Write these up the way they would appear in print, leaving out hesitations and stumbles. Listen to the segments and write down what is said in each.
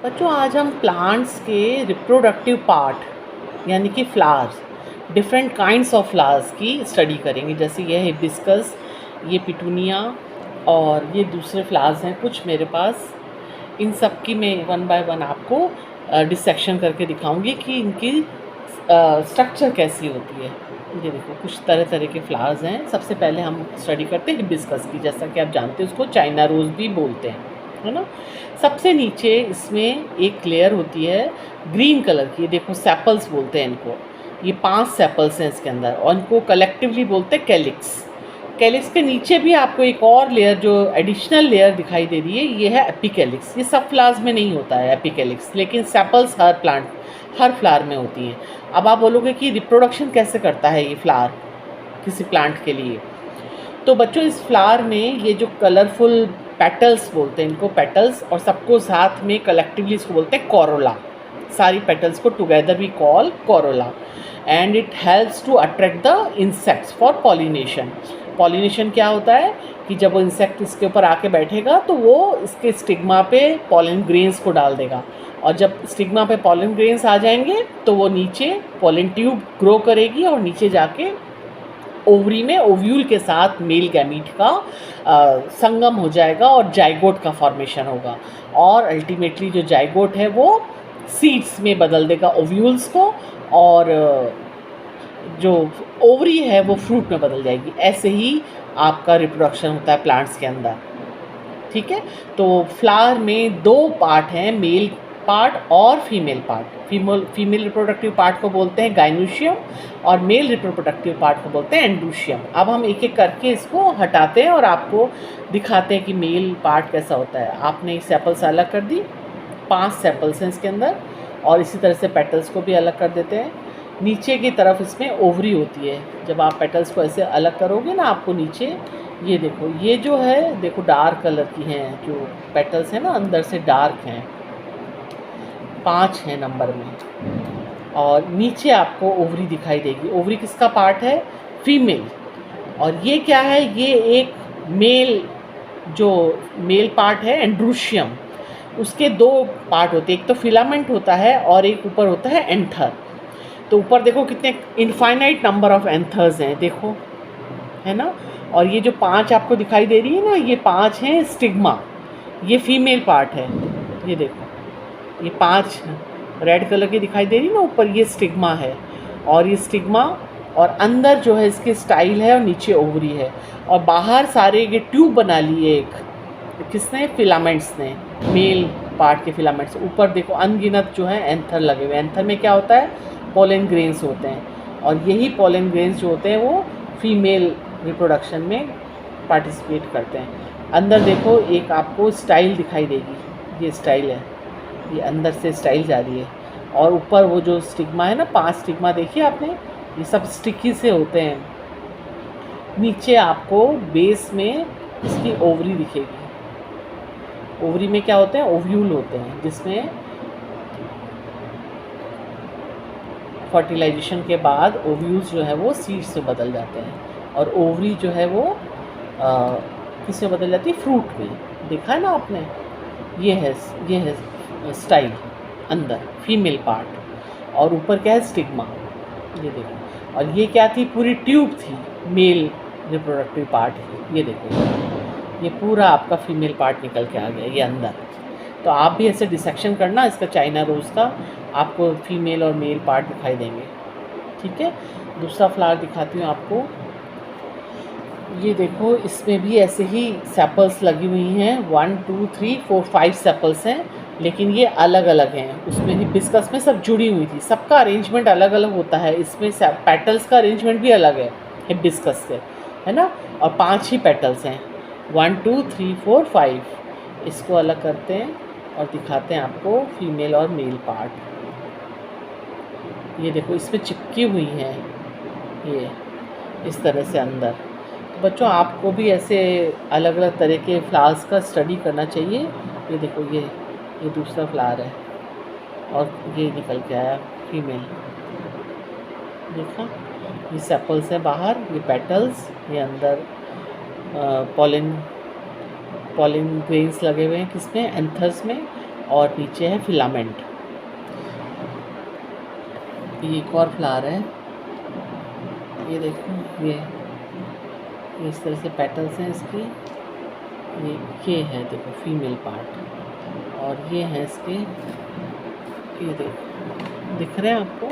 बच्चों आज हम प्लांट्स के रिप्रोडक्टिव पार्ट यानी कि flowers, different kinds of flowers की स्टडी करेंगे। जैसे ये हिबिस्कस, ये पिटूनिया और ये दूसरे फ्लावर्स हैं कुछ मेरे पास। इन सब की मैं वन बाय वन आपको डिसेक्शन करके दिखाऊंगी कि इनकी स्ट्रक्चर कैसी होती है। ये देखो कुछ तरह तरह के फ्लावर्स हैं। सबसे पहले हम स्टडी करते हैं हिबिस्कस की। जैसा कि आप जानते हैं उसको चाइना रोज़ भी बोलते हैं, है ना। सबसे नीचे इसमें एक लेयर होती है ग्रीन कलर की। देखो सेपल्स बोलते हैं इनको। ये 5 सेपल्स हैं इसके अंदर और इनको कलेक्टिवली बोलते हैं कैलिक्स। कैलिक्स के नीचे भी आपको एक और लेयर जो एडिशनल लेयर दिखाई दे रही है, ये है एपिकैलिक्स। ये सब फ्लावर्स में नहीं होता है एपिकैलिक्स, लेकिन सेपल्स हर फ्लावर में होती हैं। अब आप बोलोगे कि रिप्रोडक्शन कैसे करता है ये फ्लावर किसी प्लांट के लिए। तो बच्चों इस फ्लावर में ये जो कलरफुल पेटल्स बोलते हैं इनको, पेटल्स, और सबको साथ में कलेक्टिवली इसको बोलते हैं कोरोला। सारी पेटल्स को together we call corolla and it helps to attract the insects for pollination. Pollination क्या होता है कि जब वो इंसेक्ट इसके ऊपर आके बैठेगा तो वो इसके स्टिग्मा पे पॉलन ग्रेन्स को डाल देगा, और जब स्टिग्मा पे पॉलन ग्रेन्स आ जाएंगे तो वो नीचे पॉलन ट्यूब ग्रो करेगी और नीचे जाके ओवरी में ओव्यूल के साथ मेल गैमीट का संगम हो जाएगा और जाइगोट का फॉर्मेशन होगा। और अल्टीमेटली जो जाइगोट है वो सीड्स में बदल देगा ओव्यूल्स को, और जो ओवरी है वो फ्रूट में बदल जाएगी। ऐसे ही आपका रिप्रोडक्शन होता है प्लांट्स के अंदर, ठीक है। तो फ्लावर में 2 पार्ट हैं, मेल पार्ट और female part. Female reproductive part को बोलते हैं गाइनोशियम और मेल रिप्रोडक्टिव पार्ट को बोलते हैं एंड्रोशियम। अब हम एक एक करके इसको हटाते हैं और आपको दिखाते हैं कि मेल पार्ट कैसा होता है। आपने सेपल्स अलग कर दी, 5 सेपल्स हैं इसके अंदर, और इसी तरह से पेटल्स को भी अलग कर देते हैं। नीचे की तरफ इसमें ओवरी होती है। जब आप पेटल्स को ऐसे अलग करोगे ना, आपको नीचे ये देखो, ये जो है देखो डार्क कलर की हैं जो पेटल्स हैं ना, अंदर से डार्क हैं, 5 हैं नंबर में। और नीचे आपको ओवरी दिखाई देगी। ओवरी किसका पार्ट है? फीमेल। और ये क्या है? ये एक मेल, जो मेल पार्ट है एंड्रोशियम, उसके 2 पार्ट होते हैं। एक तो फिलामेंट होता है और एक ऊपर होता है एंथर। तो ऊपर देखो कितने इनफाइनाइट नंबर ऑफ एंथर्स हैं, देखो, है ना। और ये जो 5 आपको दिखाई दे रही है ना, ये 5 हैं स्टिग्मा। ये फीमेल पार्ट है, ये देखो, ये 5 रेड कलर की दिखाई दे रही है ना ऊपर, ये स्टिग्मा है। और ये स्टिग्मा, और अंदर जो है इसकी स्टाइल है और नीचे ओवरी है। और बाहर सारे ये ट्यूब बना लिए एक, किसने? फिलामेंट्स ने, मेल पार्ट के फिलामेंट्स। ऊपर देखो अनगिनत जो है एंथर लगे हुए। एंथर में क्या होता है? पॉलन ग्रेन्स होते हैं, और यही पॉलन ग्रेन्स जो होते हैं वो फीमेल रिप्रोडक्शन में पार्टिसिपेट करते हैं। अंदर देखो एक आपको स्टाइल दिखाई देगी, ये स्टाइल है, ये अंदर से स्टाइल जा रही है। और ऊपर वो जो स्टिग्मा है ना, 5 स्टिग्मा देखिए आपने, ये सब स्टिकी से होते हैं। नीचे आपको बेस में इसकी ओवरी दिखेगी। ओवरी में क्या होते हैं? ओव्यूल होते हैं, जिसमें फर्टिलाइजेशन के बाद ओव्यूल्स जो है वो सीड्स में बदल जाते हैं, और ओवरी जो है वो किस में बदल जाती है? फ्रूट में। देखा है ना आपने? ये है स्टाइल अंदर फीमेल पार्ट, और ऊपर क्या है? स्टिग्मा, ये देखो। और ये क्या थी? पूरी ट्यूब थी मेल रिप्रोडक्टिव पार्ट की। ये देखो, ये पूरा आपका फीमेल पार्ट निकल के आ गया ये अंदर। तो आप भी ऐसे डिसेक्शन करना इसका, चाइना रोज़ का, आपको फीमेल और मेल पार्ट दिखाई देंगे, ठीक है। दूसरा फ्लावर दिखाती हूँ आपको। ये देखो, इसमें भी ऐसे ही सेपल्स लगी हुई हैं, 1 2 3 4 5 सेपल्स हैं, लेकिन ये अलग अलग हैं। उसमें हिबिस्कस में सब जुड़ी हुई थी, सबका अरेंजमेंट अलग अलग होता है। इसमें पेटल्स का अरेंजमेंट भी अलग है हिबिस्कस से, है ना। और 5 ही पेटल्स हैं, 1 2 3 4 5। इसको अलग करते हैं और दिखाते हैं आपको फीमेल और मेल पार्ट। ये देखो, इसमें चिपकी हुई हैं ये इस तरह से अंदर। तो बच्चों आपको भी ऐसे अलग अलग तरह के फ्लावर्स का स्टडी करना चाहिए। ये देखो, ये दूसरा फ्लावर है, और ये निकल के आया फीमेल, देखा। ये सेपल्स हैं बाहर, ये पेटल्स, ये अंदर पॉलन ग्रेन्स लगे हुए हैं, किसमें? एंथर्स में। और नीचे है फिलामेंट। ये एक और फ्लावर है, ये देखो, ये इस तरह से पेटल्स हैं इसकी। ये है देखो फीमेल पार्ट, और ये है इसके, ये देखो दिख रहे हैं आपको।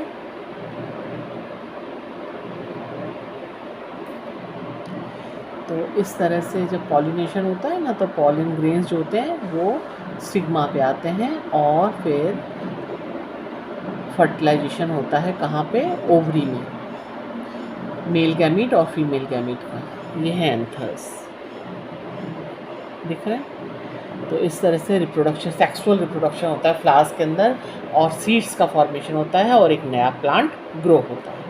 तो इस तरह से जब पॉलिनेशन होता है ना, तो पॉलिन ग्रेन्स जो होते हैं वो स्टिग्मा पे आते हैं, और फिर फर्टिलाइजेशन होता है कहाँ पे, ओवरी में, मेल गैमीट और फीमेल गैमीट का। ये है एंथर्स, दिख रहे हैं। तो इस तरह से रिप्रोडक्शन, सेक्सुअल रिप्रोडक्शन होता है फ्लावर्स के अंदर, और सीड्स का फॉर्मेशन होता है, और एक नया प्लांट ग्रो होता है।